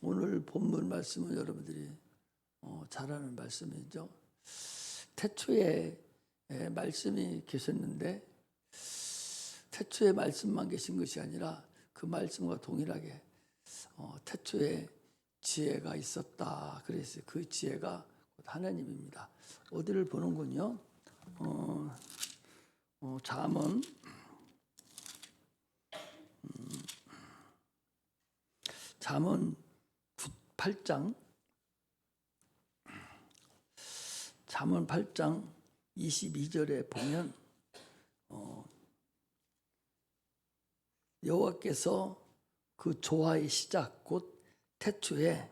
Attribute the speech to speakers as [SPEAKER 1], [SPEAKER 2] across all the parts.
[SPEAKER 1] 오늘 본문 말씀은 여러분들이 잘 아는 말씀이죠. 태초에 말씀이 계셨는데 태초에 말씀만 계신 것이 아니라 그 말씀과 동일하게 태초에 지혜가 있었다. 그래서 그 지혜가 하나님입니다. 어디를 보는군요. 잠언 8장 잠언 8장 22절에 보면 여호와께서 그 조화의 시작 곧 태초에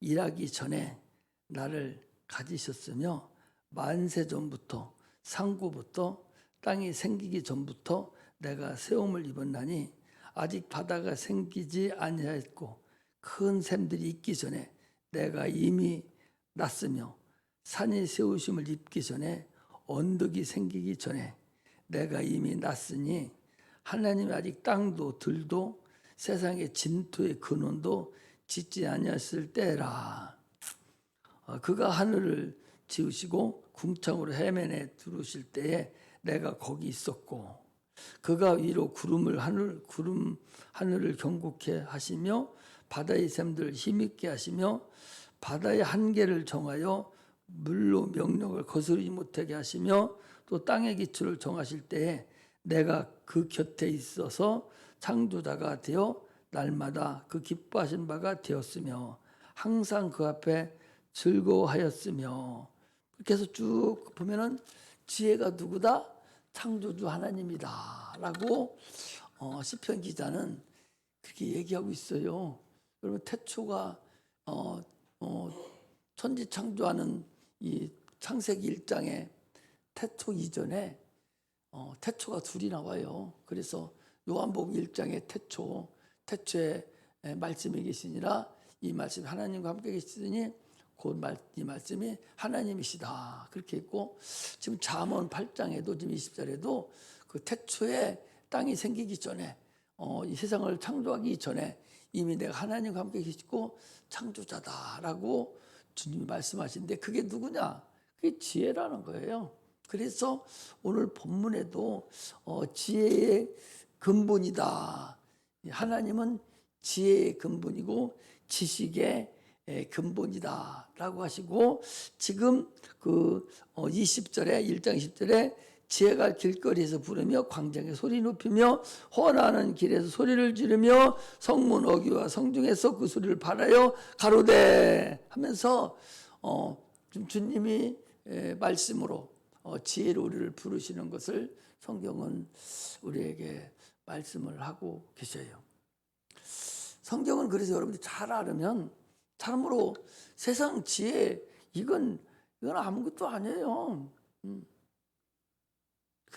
[SPEAKER 1] 일하기 전에 나를 가지셨으며 만세 전부터 상고부터 땅이 생기기 전부터 내가 세움을 입었나니 아직 바다가 생기지 아니하였고 큰 샘들이 있기 전에 내가 이미 났으며 산이 세우심을 입기 전에 언덕이 생기기 전에 내가 이미 났으니 하나님이 아직 땅도 들도 세상의 진토의 근원도 짓지 아니하였을 때라. 그가 하늘을 지으시고 궁창으로 해면에 두르실 때에 내가 거기 있었고 그가 위로 하늘을 경고케 하시며 바다의 샘들을 힘있게 하시며 바다의 한계를 정하여 물로 명령을 거스르지 못하게 하시며 또 땅의 기초를 정하실 때에 내가 그 곁에 있어서 창조자가 되어 날마다 그 기뻐하신 바가 되었으며 항상 그 앞에 즐거워하였으며 그렇게 해서 쭉 보면은 지혜가 누구다? 창조주 하나님이다 라고 시편 기자는 그렇게 얘기하고 있어요. 여러분 태초가 천지 창조하는 이 창세기 1장에 태초 이전에 태초가 둘이 나와요. 그래서 요한복음 1장에 태초에 말씀이 계시니라 이 말씀이 하나님과 함께 계시더니 이 말씀이 하나님이시다. 그렇게 했고 지금 잠언 8장에도 지금 20절에도 그 태초에 땅이 생기기 전에 이 세상을 창조하기 전에 이미 내가 하나님과 함께 계시고 창조자다라고 주님이 말씀하시는데 그게 누구냐? 그게 지혜라는 거예요. 그래서 오늘 본문에도 지혜의 근본이다. 하나님은 지혜의 근본이고 지식의 근본이다라고 하시고 지금 그 20절에 1장 20절에 지혜가 길거리에서 부르며 광장에 소리 높이며 헌하는 길에서 소리를 지르며 성문 어귀와 성중에서 그 소리를 발하여 가로되 하면서 주님이 말씀으로 지혜로 우리를 부르시는 것을 성경은 우리에게 말씀을 하고 계셔요. 성경은 그래서 여러분들이 잘 알으면 참으로 세상 지혜 이건 아무것도 아니에요.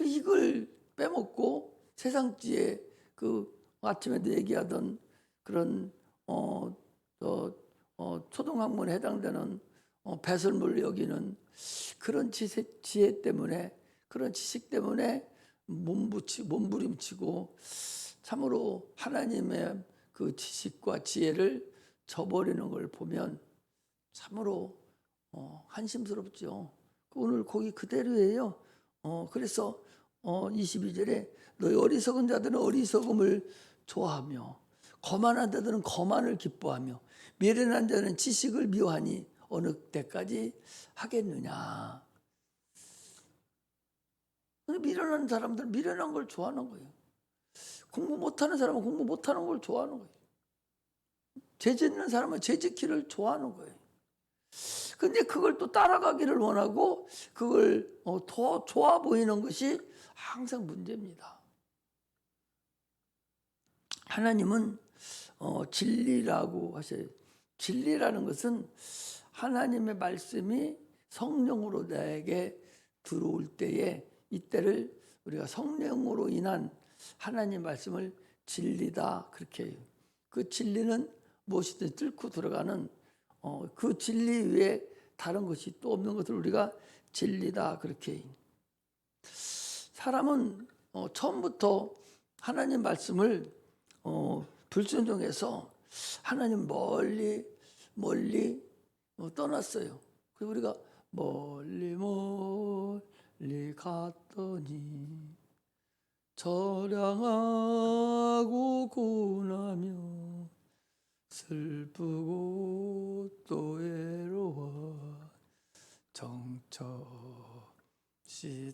[SPEAKER 1] 이걸 빼먹고 세상 지혜 그 아침에도 얘기하던 그런 초등학문에 해당되는 배설물 여기는 그런 지혜 때문에 그런 지식 때문에 몸부림치고 참으로 하나님의 그 지식과 지혜를 저버리는 걸 보면 참으로 한심스럽죠. 오늘 거기 그대로예요. 그래서 22절에 너희 어리석은 자들은 어리석음을 좋아하며 거만한 자들은 거만을 기뻐하며 미련한 자는 지식을 미워하니 어느 때까지 하겠느냐. 미련한 사람들은 미련한 걸 좋아하는 거예요. 공부 못하는 사람은 공부 못하는 걸 좋아하는 거예요. 죄 짓는 사람은 죄 짓기를 좋아하는 거예요. 근데 그걸 또 따라가기를 원하고 그걸 더 좋아 보이는 것이 항상 문제입니다. 하나님은 진리라고 하셔요. 진리라는 것은 하나님의 말씀이 성령으로 나에게 들어올 때에 이때를 우리가 성령으로 인한 하나님 말씀을 진리다 그렇게 해요. 그 진리는 무엇이든 뚫고 들어가는 그 진리 외에 다른 것이 또 없는 것을 우리가 진리다 그렇게 해요. 사람은 처음부터 하나님 말씀을 불순종해서 하나님 멀리 멀리 떠났어요. 그래서 우리가 멀리 멀리 갔더니 저량하고 고나며 슬프고 또 외로워 정처시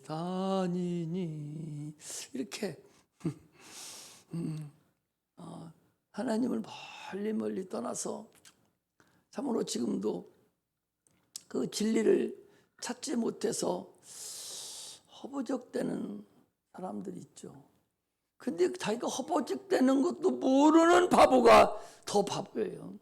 [SPEAKER 1] 다니니 이렇게 하나님을 멀리 멀리 떠나서 참으로 지금도 그 진리를 찾지 못해서 허부적대는 사람들이 있죠. 근데 자기가 허부적대는 것도 모르는 바보가 더 바보예요.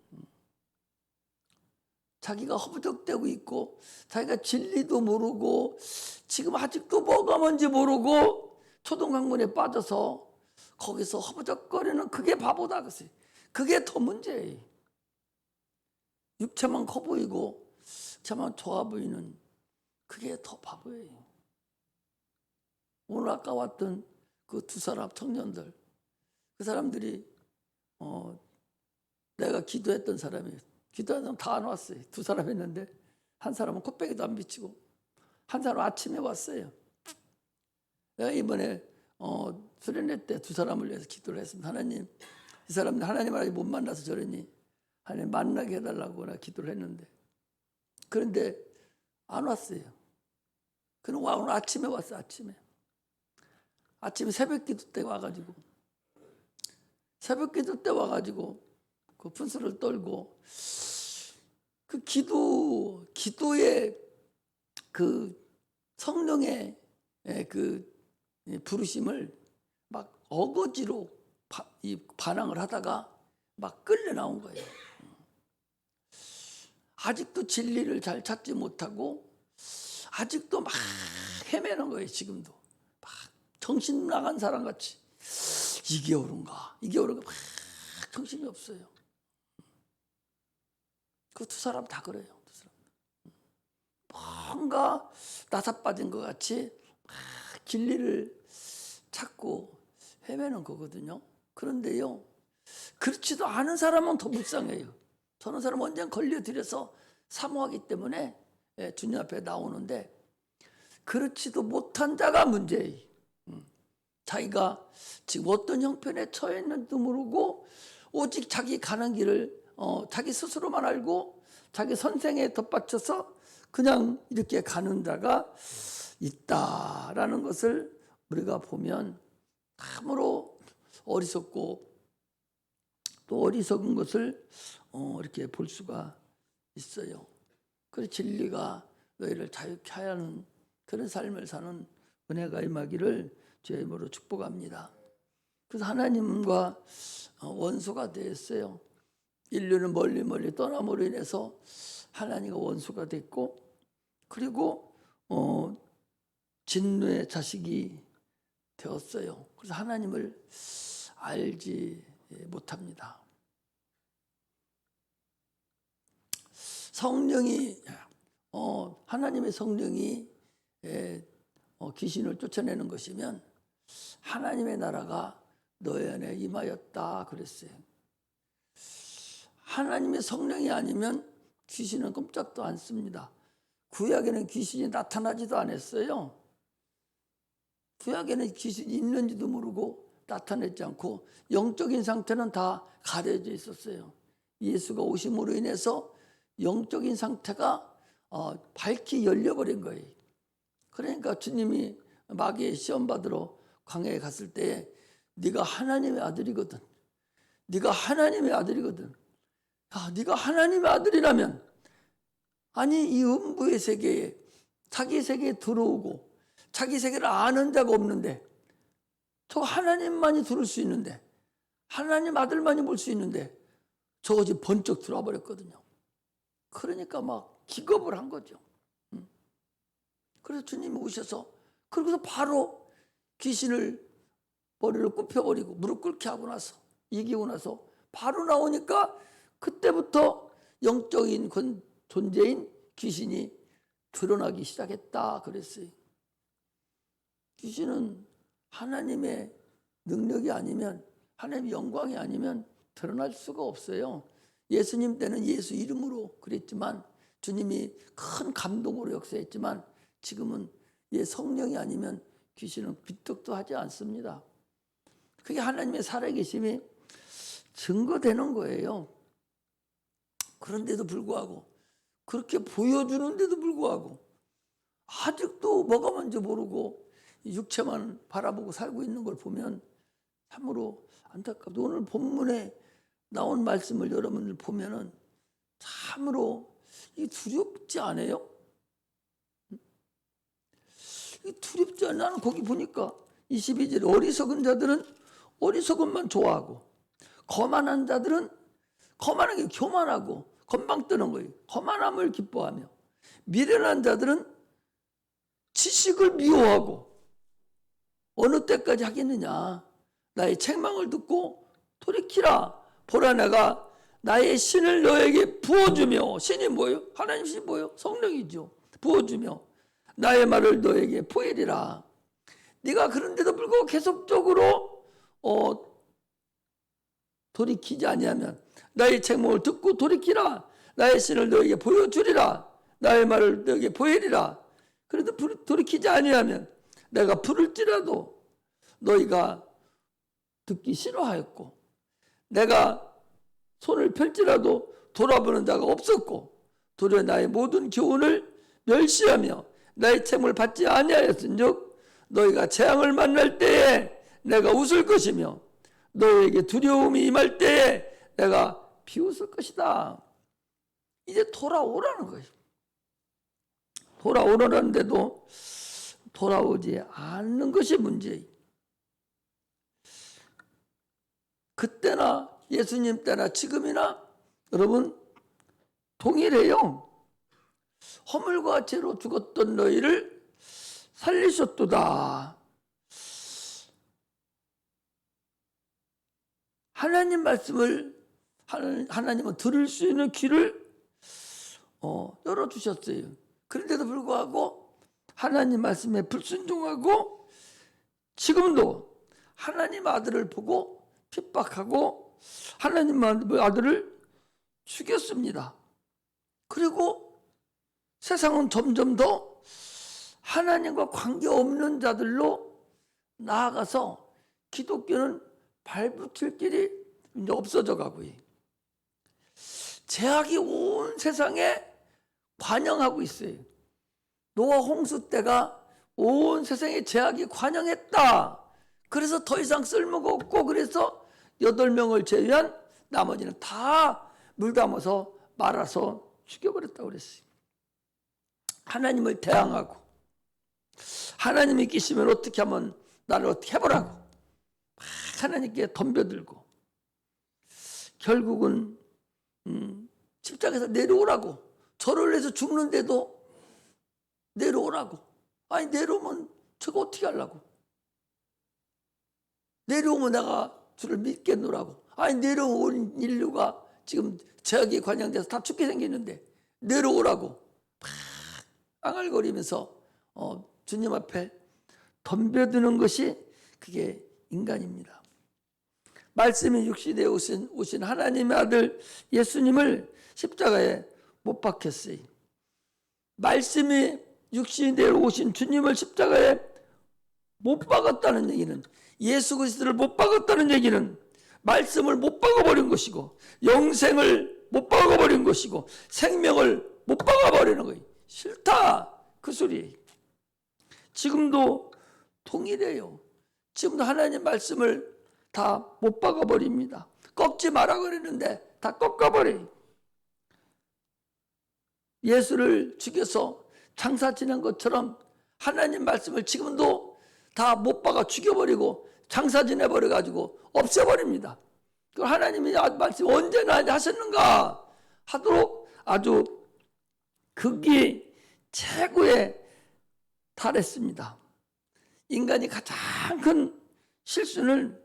[SPEAKER 1] 자기가 허부적대고 있고 자기가 진리도 모르고 지금 아직도 뭐가 뭔지 모르고 초등학문에 빠져서 거기서 허부적거리는 그게 바보다. 그게 더 문제예요. 육체만 커 보이고 육체만 좋아 보이는 그게 더 바보예요. 오늘 아까 왔던 그 두 사람 청년들, 그 사람들이 내가 기도했던 사람이에요. 기도한 사람 다 안 왔어요. 두 사람 했는데 한 사람은 코빼기도 안 비치고 한 사람은 아침에 왔어요. 내가 이번에 수련회 때 두 사람을 위해서 기도를 했습니다. 하나님, 이 사람들 하나님을 아직 못 만나서 저러니 하나님 만나게 해달라고 내가 기도를 했는데 그런데 안 왔어요. 그는 오늘 아침에 왔어요. 아침에 새벽 기도 때 와가지고 그 분수를 떨고 그 기도의 그 성령의 그 부르심을 막 어거지로 반항을 하다가 막 끌려 나온 거예요. 아직도 진리를 잘 찾지 못하고 아직도 막 헤매는 거예요. 지금도 막 정신 나간 사람 같이 이게 옳은가 막 정신이 없어요. 그 두 사람 다 그래요. 두 사람 뭔가 나사 빠진 것 같이 막 진리를 찾고 헤매는 거거든요. 그런데요, 그렇지도 않은 사람은 더 불쌍해요. 저런 사람은 언젠가 걸려들여서 사모하기 때문에 주님 앞에 나오는데 그렇지도 못한 자가 문제예요. 자기가 지금 어떤 형편에 처해 있는지도 모르고 오직 자기 가는 길을 자기 스스로만 알고 자기 선생에 덧받쳐서 그냥 이렇게 가는 자가 있다라는 것을 우리가 보면 참으로 어리석고 또 어리석은 것을 이렇게 볼 수가 있어요. 그래서 진리가 너희를 자유케 하는 그런 삶을 사는 은혜가 임하기를 주의 이름으로 축복합니다. 그래서 하나님과 원수가 되었어요. 인류는 멀리 멀리 떠남으로 인해서 하나님과 원수가 됐고 그리고 진노의 자식이 되었어요. 그래서 하나님을 알지 못합니다. 성령이 하나님의 성령이 귀신을 쫓아내는 것이면 하나님의 나라가 너희 안에 임하였다 그랬어요. 하나님의 성령이 아니면 귀신은 꼼짝도 않습니다. 구약에는 귀신이 나타나지도 않았어요. 구약에는 귀신이 있는지도 모르고 나타내지 않고 영적인 상태는 다 가려져 있었어요. 예수가 오심으로 인해서 영적인 상태가 밝히 열려버린 거예요. 그러니까 주님이 마귀의 시험 받으러 광야에 갔을 때 네가 하나님의 아들이거든. 네가 하나님의 아들이거든. 네가 하나님의 아들이라면 아니 이 음부의 세계에 자기 세계에 들어오고 자기 세계를 아는 자가 없는데 저 하나님만이 들을 수 있는데 하나님 아들만이 볼 수 있는데 저거 지금 번쩍 들어와 버렸거든요. 그러니까 막 기겁을 한 거죠. 그래서 주님이 오셔서 그러고서 바로 귀신을 머리를 굽혀버리고 무릎 꿇게 하고 나서 이기고 나서 바로 나오니까 그때부터 영적인 존재인 귀신이 드러나기 시작했다 그랬어요. 귀신은 하나님의 능력이 아니면 하나님의 영광이 아니면 드러날 수가 없어요. 예수님 때는 예수 이름으로 그랬지만, 주님이 큰 감동으로 역사했지만, 지금은 성령이 아니면 귀신은 비뚝도 하지 않습니다. 그게 하나님의 살아계심이 증거되는 거예요. 그런데도 불구하고, 그렇게 보여주는데도 불구하고 아직도 뭐가 뭔지 모르고 육체만 바라보고 살고 있는 걸 보면 참으로 안타깝다. 오늘 본문에 나온 말씀을 여러분들 보면은 참으로 두렵지 않아요? 두렵지 않아요? 나는 거기 보니까 22절, 어리석은 자들은 어리석음만 좋아하고, 거만한 자들은 거만한 게 교만하고 건방 뜨는 거예요. 거만함을 기뻐하며, 미련한 자들은 지식을 미워하고. 어느 때까지 하겠느냐? 나의 책망을 듣고 돌이키라. 보라, 내가 나의 신을 너에게 부어주며. 신이 뭐예요? 하나님 신이 뭐예요? 성령이죠. 부어주며 나의 말을 너에게 보이리라. 네가 그런데도 불구하고 계속적으로 돌이키지 아니하면, 나의 책망을 듣고 돌이키라. 나의 신을 너에게 보여주리라. 나의 말을 너에게 보이리라. 그래도 돌이키지 아니하면 내가 부를지라도 너희가 듣기 싫어하였고, 내가 손을 펼지라도 돌아보는 자가 없었고, 도리어 나의 모든 교훈을 멸시하며 나의 책임을 받지 아니하였은즉 너희가 재앙을 만날 때에 내가 웃을 것이며 너희에게 두려움이 임할 때에 내가 비웃을 것이다. 이제 돌아오라는 거예요. 돌아오라는데도 돌아오지 않는 것이 문제예요. 그때나 예수님 때나 지금이나 여러분 동일해요. 허물과 죄로 죽었던 너희를 살리셨도다. 하나님 말씀을 하나님은 들을 수 있는 귀를 열어주셨어요. 그런데도 불구하고 하나님 말씀에 불순종하고 지금도 하나님 아들을 보고 핍박하고 하나님 아들을 죽였습니다. 그리고 세상은 점점 더 하나님과 관계없는 자들로 나아가서 기독교는 발붙일 길이 이제 없어져 가고요. 죄악이 온 세상에 관영하고 있어요. 노아 홍수 때가 온 세상에 죄악이 관영했다. 그래서 더 이상 쓸모가 없고, 그래서 8명을 제외한 나머지는 다 물 담아서 말아서 죽여버렸다고 그랬어요. 하나님을 대항하고, 하나님이 계시면 어떻게 하면 나를 어떻게 해보라고 하나님께 덤벼들고, 결국은 십자가에서 내려오라고, 저를 위해서 죽는데도 내려오라고. 아니 내려오면 저거 어떻게 하려고? 내려오면 내가 주를 믿겠노라고. 아니 내려온 인류가 지금 죄악에 관영돼서 다 죽게 생겼는데 내려오라고 막 앙알거리면서 주님 앞에 덤벼드는 것이 그게 인간입니다. 말씀이 육신에 오신 하나님의 아들 예수님을 십자가에 못 박혔어요. 말씀이 육신에 오신 주님을 십자가에 못 박았다는 얘기는, 예수 그리스도를 못 박았다는 얘기는 말씀을 못 박아버린 것이고, 영생을 못 박아버린 것이고, 생명을 못 박아버리는 거예요. 싫다 그 소리예요. 지금도 동일해요. 지금도 하나님 말씀을 다 못 박아버립니다. 꺾지 마라 그랬는데 다 꺾어버려요. 예수를 죽여서 장사 지낸 것처럼 하나님 말씀을 지금도 다 못 박아 죽여버리고 장사 지내버려가지고 없애버립니다. 그 하나님이 말씀 언제나 하셨는가 하도록 아주 극이 최고에 달했습니다. 인간이 가장 큰 실수는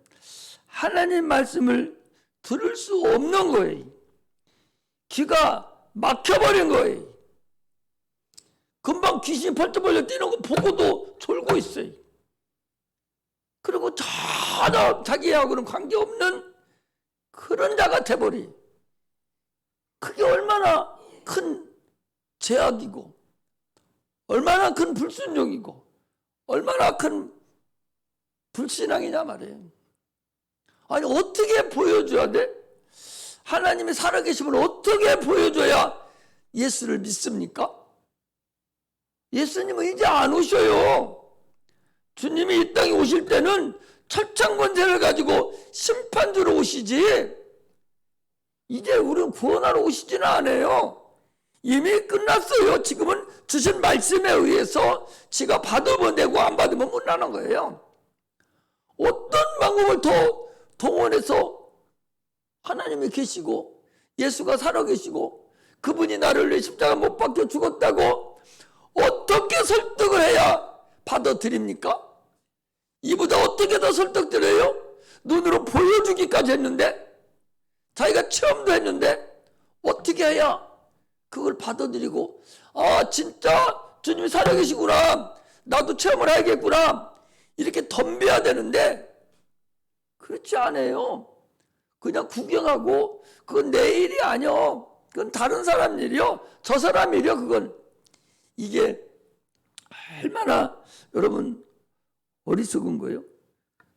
[SPEAKER 1] 하나님 말씀을 들을 수 없는 거예요. 귀가 막혀버린 거예요. 금방 귀신이 벌떡벌떡 뛰는 거 보고도 졸고 있어요. 그리고 전혀 자기하고는 관계없는 그런 자가 돼버리. 그게 얼마나 큰 죄악이고 얼마나 큰 불순종이고 얼마나 큰 불신앙이냐 말이에요. 아니 어떻게 보여줘야 돼? 하나님이 살아계심을 어떻게 보여줘야 예수를 믿습니까? 예수님은 이제 안 오셔요. 주님이 이 땅에 오실 때는 철창권세를 가지고 심판주로 오시지, 이제 우리는 구원하러 오시지는 않아요. 이미 끝났어요. 지금은 주신 말씀에 의해서 지가 받으면 되고 안 받으면 못 나는 거예요. 어떤 방법을 더 동원해서 하나님이 계시고 예수가 살아계시고 그분이 나를 위해 십자가 못 박혀 죽었다고 어떻게 설득을 해야 받아들입니까? 이보다 어떻게 더 설득드려요? 눈으로 보여주기까지 했는데, 자기가 체험도 했는데 어떻게 해야 그걸 받아들이고 아 진짜 주님이 살아계시구나, 나도 체험을 해야겠구나, 이렇게 덤벼야 되는데 그렇지 않아요. 그냥 구경하고 그건 내 일이 아니요, 그건 다른 사람 일이요, 저 사람 일이요. 그건 이게 얼마나 여러분 어리석은 거예요.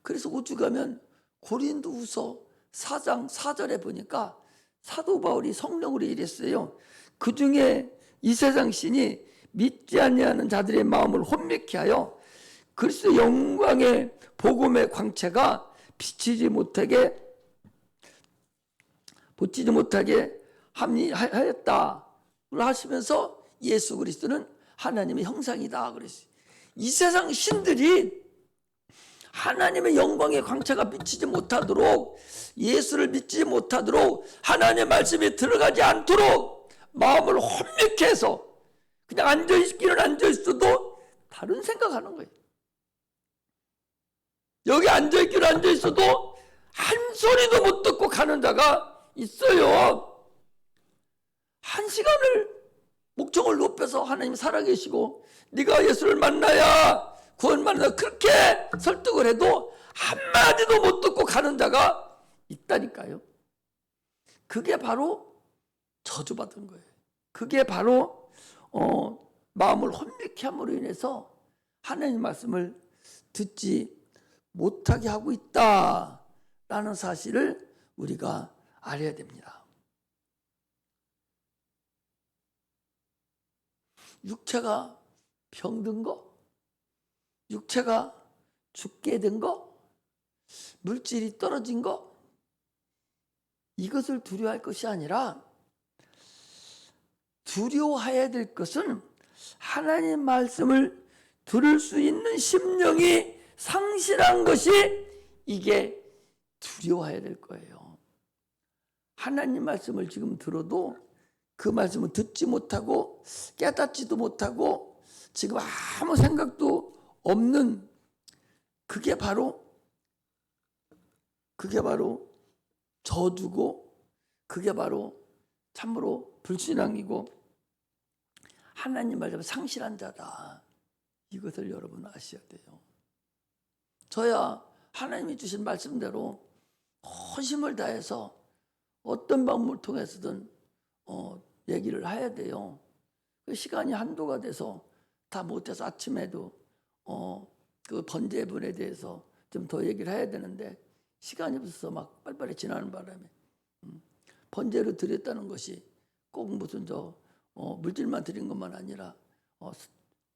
[SPEAKER 1] 그래서 오죽하면 고린도후서 4장 4절에 보니까 사도 바울이 성령으로 이랬어요. 그 중에 이 세상 신이 믿지 아니하는 자들의 마음을 혼미케 하여 그리스도 영광의 복음의 광채가 비치지 못하게 하였다 하시면서 예수 그리스도는 하나님의 형상이다 그랬어요. 이 세상 신들이 하나님의 영광의 광채가 비치지 못하도록, 예수를 믿지 못하도록, 하나님의 말씀이 들어가지 않도록 마음을 혼미케 해서 그냥 앉아있기는 앉아있어도 다른 생각하는 거예요. 여기 앉아있기는 앉아있어도 한 소리도 못 듣고 가는 자가 있어요. 한 시간을 목청을 높여서 하나님 살아계시고 네가 예수를 만나야 구원 만나 그렇게 설득을 해도 한마디도 못 듣고 가는 자가 있다니까요. 그게 바로 저주받은 거예요. 그게 바로 마음을 혼미케 함으로 인해서 하나님 말씀을 듣지 못하게 하고 있다라는 사실을 우리가 알아야 됩니다. 육체가 병든 거, 육체가 죽게 된 거, 물질이 떨어진 거, 이것을 두려워할 것이 아니라 두려워해야 될 것은 하나님 말씀을 들을 수 있는 심령이 상실한 것이, 이게 두려워해야 될 거예요. 하나님 말씀을 지금 들어도 그 말씀을 듣지 못하고 깨닫지도 못하고 지금 아무 생각도 없는, 그게 바로 저주고 그게 바로 참으로 불신앙이고 하나님 말씀을 상실한 자다. 이것을 여러분 아셔야 돼요. 저야 하나님이 주신 말씀대로 헌심을 다해서 어떤 방법을 통해서든 얘기를 해야 돼요. 그 시간이 한도가 돼서 다 못해서 아침에도 그 번제분에 대해서 좀 더 얘기를 해야 되는데 시간이 없어서 막 빨리빨리 지나는 바람에 번제로 드렸다는 것이 꼭 무슨 물질만 드린 것만 아니라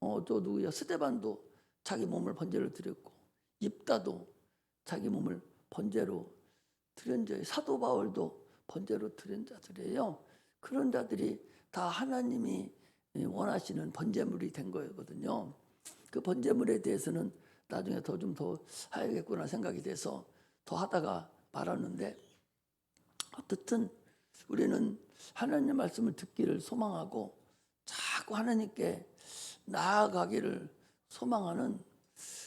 [SPEAKER 1] 또 누구야, 스데반도 자기 몸을 번제로 드렸고 입다도 자기 몸을 번제로 드린 자예요. 사도 바울도 번제로 드린 자들이에요. 그런 자들이 다 하나님이 원하시는 번제물이 된 거거든요. 그 번제물에 대해서는 나중에 더 해야겠구나 생각이 돼서 더 하다가 말았는데, 어쨌든 우리는 하나님 말씀을 듣기를 소망하고 자꾸 하나님께 나아가기를 소망하는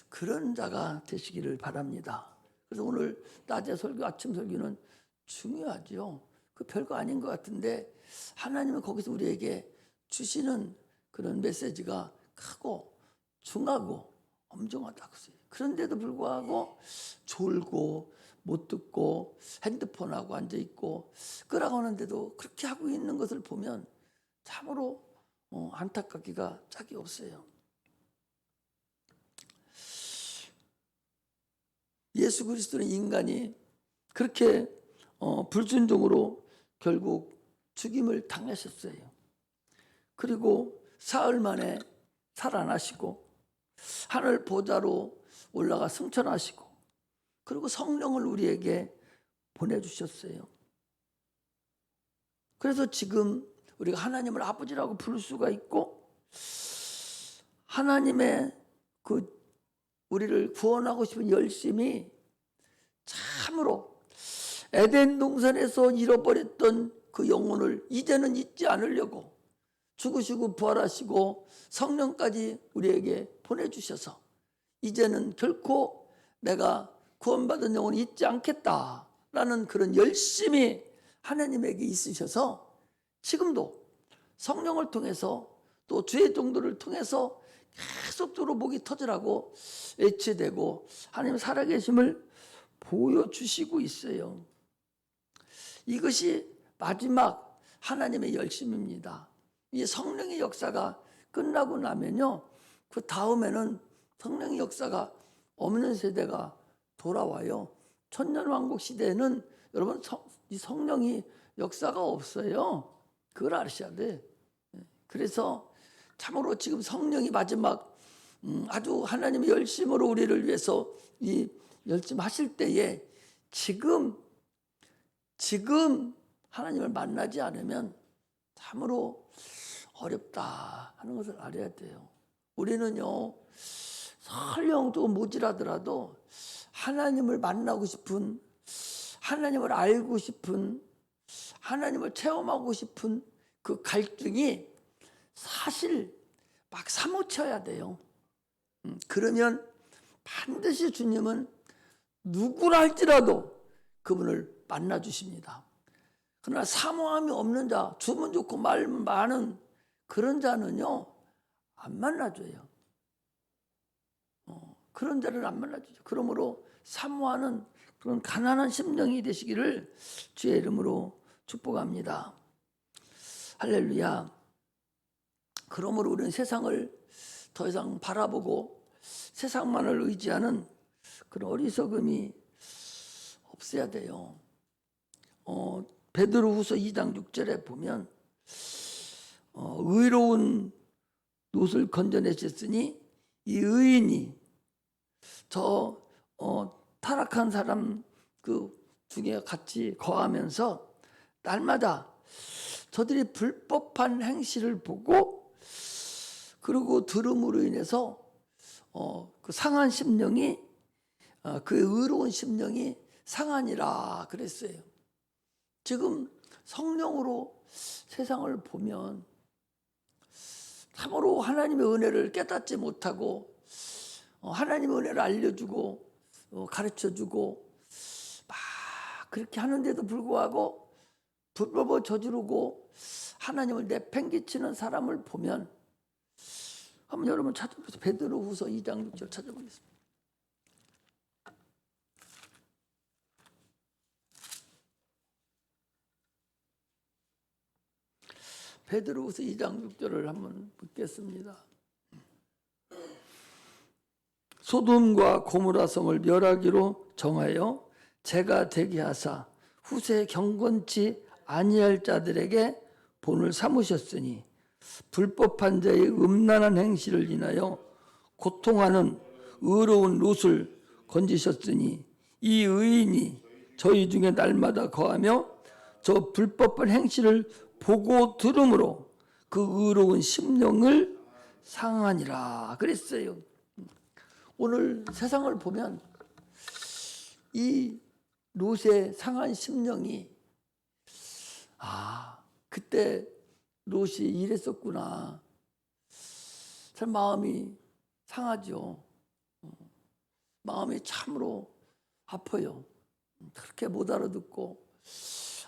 [SPEAKER 1] 그런 자가 되시기를 바랍니다. 그래서 오늘 낮에 설교, 아침 설교는 중요하죠. 그 별거 아닌 것 같은데 하나님은 거기서 우리에게 주시는 그런 메시지가 크고 중하고 엄중하다고 써요. 그런데도 불구하고 졸고 못 듣고 핸드폰하고 앉아 있고 끄라고 하는데도 그렇게 하고 있는 것을 보면 참으로 안타깝기가 짝이 없어요. 예수 그리스도는 인간이 그렇게 불순종으로 결국 죽임을 당하셨어요. 그리고 사흘 만에 살아나시고 하늘 보좌로 올라가 승천하시고 그리고 성령을 우리에게 보내주셨어요. 그래서 지금 우리가 하나님을 아버지라고 부를 수가 있고 하나님의 그 우리를 구원하고 싶은 열심이 참으로 에덴 동산에서 잃어버렸던 그 영혼을 이제는 잊지 않으려고 죽으시고 부활하시고 성령까지 우리에게 보내주셔서 이제는 결코 내가 구원받은 영혼을 잊지 않겠다라는 그런 열심이 하나님에게 있으셔서 지금도 성령을 통해서 또 주의 종들을 통해서 계속적으로 목이 터지라고 애치되고 하나님 살아계심을 보여주시고 있어요. 이것이 마지막 하나님의 열심입니다. 이 성령의 역사가 끝나고 나면요, 그 다음에는 성령의 역사가 없는 세대가 돌아와요. 천년왕국 시대에는 여러분 이 성령이 역사가 없어요. 그걸 아셔야 돼. 그래서 참으로 지금 성령이 마지막 아주 하나님의 열심으로 우리를 위해서 이 열심하실 때에 지금 하나님을 만나지 않으면 참으로 어렵다 하는 것을 알아야 돼요. 우리는요 설령 좀 모질하더라도 하나님을 만나고 싶은, 하나님을 알고 싶은, 하나님을 체험하고 싶은 그 갈증이 사실 막 사무쳐야 돼요. 그러면 반드시 주님은 누구라 할지라도 그분을 만나 주십니다. 그러나 사모함이 없는 자, 주면 좋고 말면 많은 그런 자는요 안 만나줘요. 그런 자를 안 만나주죠. 그러므로 사모하는 그런 가난한 심령이 되시기를 주의 이름으로 축복합니다. 할렐루야. 그러므로 우리는 세상을 더 이상 바라보고 세상만을 의지하는 그런 어리석음이 없어야 돼요. 베드로후서 2장 6절에 보면 의로운 롯을 건져내셨으니 이 의인이 저 타락한 사람 그 중에 같이 거하면서 날마다 저들이 불법한 행실을 보고 그리고 들음으로 인해서 그 상한 심령이 그 의로운 심령이 상하니라 그랬어요. 지금 성령으로 세상을 보면 참으로 하나님의 은혜를 깨닫지 못하고 하나님의 은혜를 알려주고 가르쳐주고 막 그렇게 하는데도 불구하고 불법을 저지르고 하나님을 내팽개치는 사람을 보면 한번 여러분 찾아보세요. 베드로후서 2장 6절 찾아보겠습니다. 베드로후서 2장 6절을 한번 듣겠습니다. 소돔과 고모라 성을 멸하기로 정하여 제가 되게 하사 후세 경건치 아니할 자들에게 본을 삼으셨으니 불법한 자의 음란한 행실을 인하여 고통하는 의로운 롯을 건지셨으니 이 의인이 저희 중에 날마다 거하며 저 불법한 행실을 보고 들음으로 그 의로운 심령을 상하니라 그랬어요. 오늘 세상을 보면 이 롯의 상한 심령이 그때 롯이 이랬었구나. 참 마음이 상하죠. 마음이 참으로 아파요. 그렇게 못 알아듣고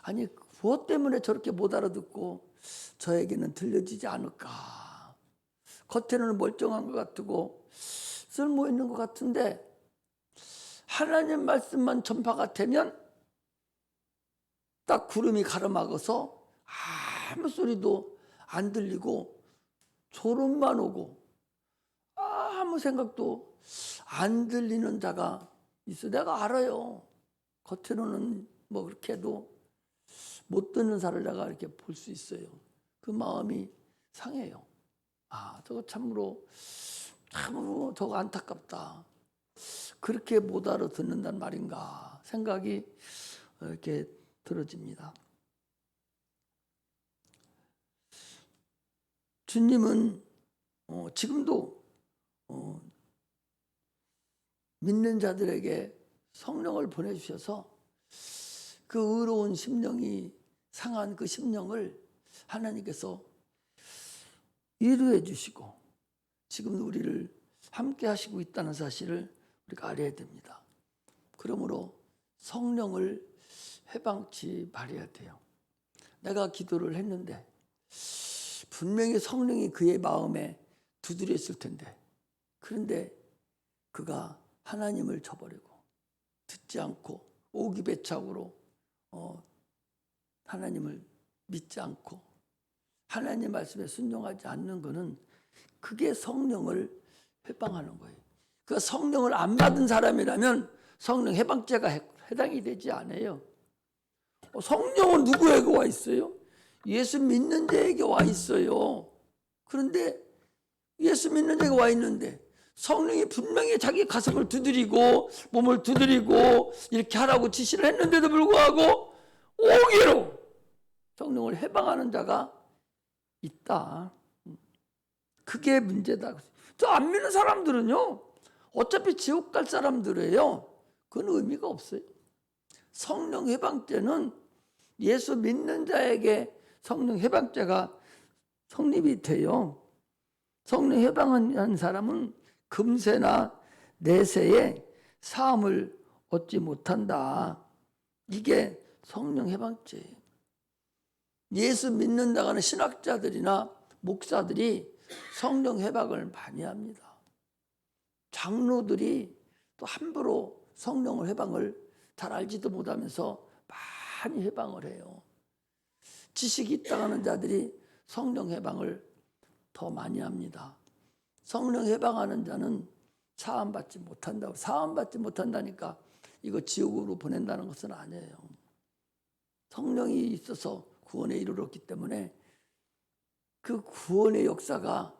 [SPEAKER 1] 아니 무엇 때문에 저렇게 못 알아듣고 저에게는 들려지지 않을까. 겉에는 멀쩡한 것 같고 쓸모 있는 것 같은데 하나님 말씀만 전파가 되면 딱 구름이 가로막아서 아무 소리도 안 들리고 졸음만 오고 아무 생각도 안 들리는 자가 있어. 내가 알아요. 겉으로는 뭐 그렇게 해도 못 듣는 사람을 내가 이렇게 볼 수 있어요. 그 마음이 상해요. 아, 저거 참으로 저거 안타깝다. 그렇게 못 알아듣는단 말인가 생각이 이렇게 들어집니다. 주님은 지금도 믿는 자들에게 성령을 보내주셔서 그 의로운 심령이 상한 그 심령을 하나님께서 위로해 주시고 지금 우리를 함께 하시고 있다는 사실을 우리가 알아야 됩니다. 그러므로 성령을 해방치 말해야 돼요. 내가 기도를 했는데 분명히 성령이 그의 마음에 두드려 있을 텐데 그런데 그가 하나님을 저버리고 듣지 않고 오기배척으로 하나님을 믿지 않고 하나님 말씀에 순종하지 않는 것은 그게 성령을 해방하는 거예요. 그 성령을 안 받은 사람이라면 성령 해방죄가 해당이 되지 않아요. 성령은 누구에게 와 있어요? 예수 믿는 자에게 와 있어요. 그런데 예수 믿는 자에게 와 있는데 성령이 분명히 자기 가슴을 두드리고 몸을 두드리고 이렇게 하라고 지시를 했는데도 불구하고 오기로 성령을 해방하는 자가 있다. 그게 문제다. 저 안 믿는 사람들은요 어차피 지옥 갈 사람들이에요. 그건 의미가 없어요. 성령 해방죄는 예수 믿는 자에게 성령 해방죄가 성립이 돼요. 성령 해방한 사람은 금세나 내세에 사함을 얻지 못한다. 이게 성령 해방죄예요. 예수 믿는다고 하는 신학자들이나 목사들이 성령 해방을 많이 합니다. 장로들이 또 함부로 성령 해방을 잘 알지도 못하면서 많이 해방을 해요. 지식이 있다고 하는 자들이 성령 해방을 더 많이 합니다. 성령 해방하는 자는 사함받지 못한다고. 사함받지 못한다니까 이거 지옥으로 보낸다는 것은 아니에요. 성령이 있어서 구원에 이르렀기 때문에 그 구원의 역사가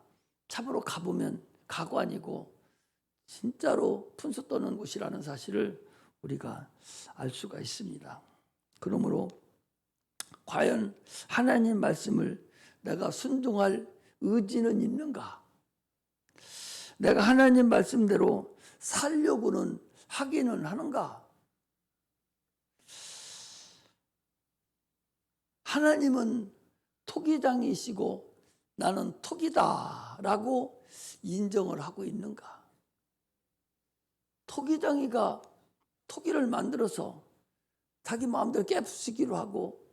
[SPEAKER 1] 참으로 가보면 가관이고 진짜로 분수 떠는 곳이라는 사실을 우리가 알 수가 있습니다. 그러므로 과연 하나님 말씀을 내가 순종할 의지는 있는가? 내가 하나님 말씀대로 살려고는 하기는 하는가? 하나님은 토기장이시고 나는 토기다라고 인정을 하고 있는가? 토기장이가 토기를 만들어서 자기 마음대로 깨부수기로 하고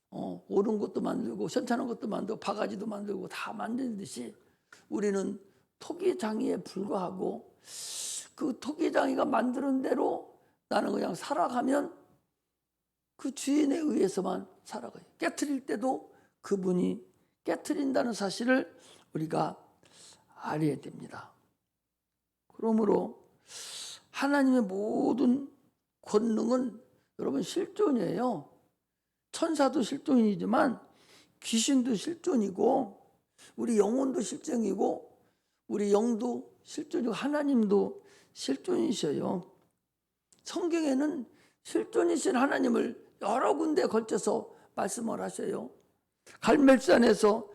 [SPEAKER 1] 옳은 것도 만들고 현찮은 것도 만들고 바가지도 만들고 다 만드듯이 우리는 토기장이에 불과하고 그 토기장이가 만드는 대로 나는 그냥 살아가면 그 주인에 의해서만 살아가요. 깨트릴 때도 그분이 깨트린다는 사실을 우리가 알아야 됩니다. 그러므로 하나님의 모든 권능은 여러분 실존이에요. 천사도 실존이지만 귀신도 실존이고 우리 영혼도 실존이고 우리 영도 실존이고 하나님도 실존이셔요. 성경에는 실존이신 하나님을 여러 군데 걸쳐서 말씀을 하셔요. 갈멜산에서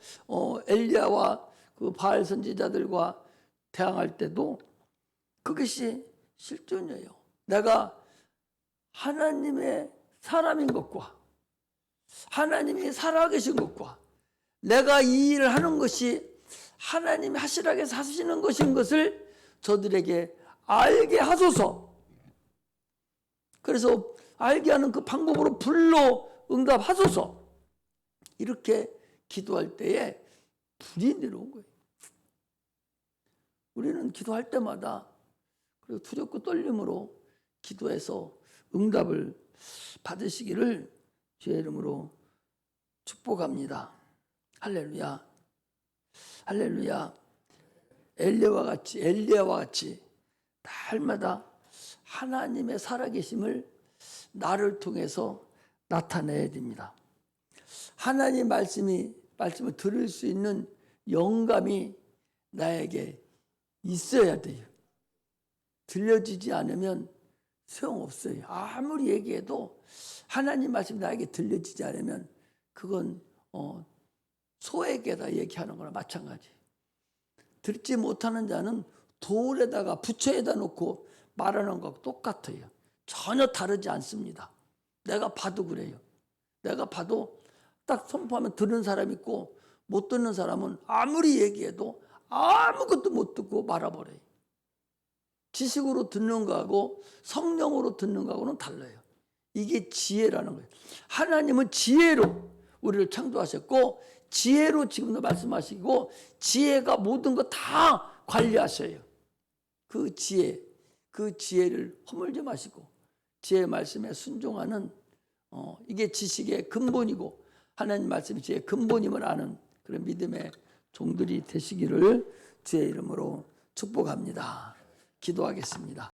[SPEAKER 1] 엘리야와 그 바알 선지자들과 대항할 때도 그것이 실존이에요. 내가 하나님의 사람인 것과 하나님이 살아계신 것과 내가 이 일을 하는 것이 하나님이 하시라게 하시는 것인 것을 저들에게 알게 하소서. 그래서 알게 하는 그 방법으로 불러 응답하소서. 이렇게 기도할 때에 불이 내려온 거예요. 우리는 기도할 때마다 그리고 두렵고 떨림으로 기도해서 응답을 받으시기를 주의 이름으로 축복합니다. 할렐루야. 할렐루야. 엘리야와 같이 날마다 하나님의 살아계심을 나를 통해서 나타내야 됩니다. 하나님 말씀을 들을 수 있는 영감이 나에게 있어야 돼요. 들려지지 않으면 소용없어요. 아무리 얘기해도 하나님 말씀이 나에게 들려지지 않으면 그건 소에게다 얘기하는 거나 마찬가지예요. 듣지 못하는 자는 돌에다가 부처에다 놓고 말하는 것과 똑같아요. 전혀 다르지 않습니다. 내가 봐도 그래요. 내가 봐도 딱 선포하면 듣는 사람 있고 못 듣는 사람은 아무리 얘기해도 아무것도 못 듣고 말아버려요. 지식으로 듣는 거하고 성령으로 듣는 거하고는 달라요. 이게 지혜라는 거예요. 하나님은 지혜로 우리를 창조하셨고 지혜로 지금도 말씀하시고 지혜가 모든 거 다 관리하셔요. 그 지혜를 허물지 마시고 지혜의 말씀에 순종하는 이게 지식의 근본이고 하나님 말씀이 지혜의 근본임을 아는 그런 믿음의 종들이 되시기를 주의 이름으로 축복합니다. 기도하겠습니다.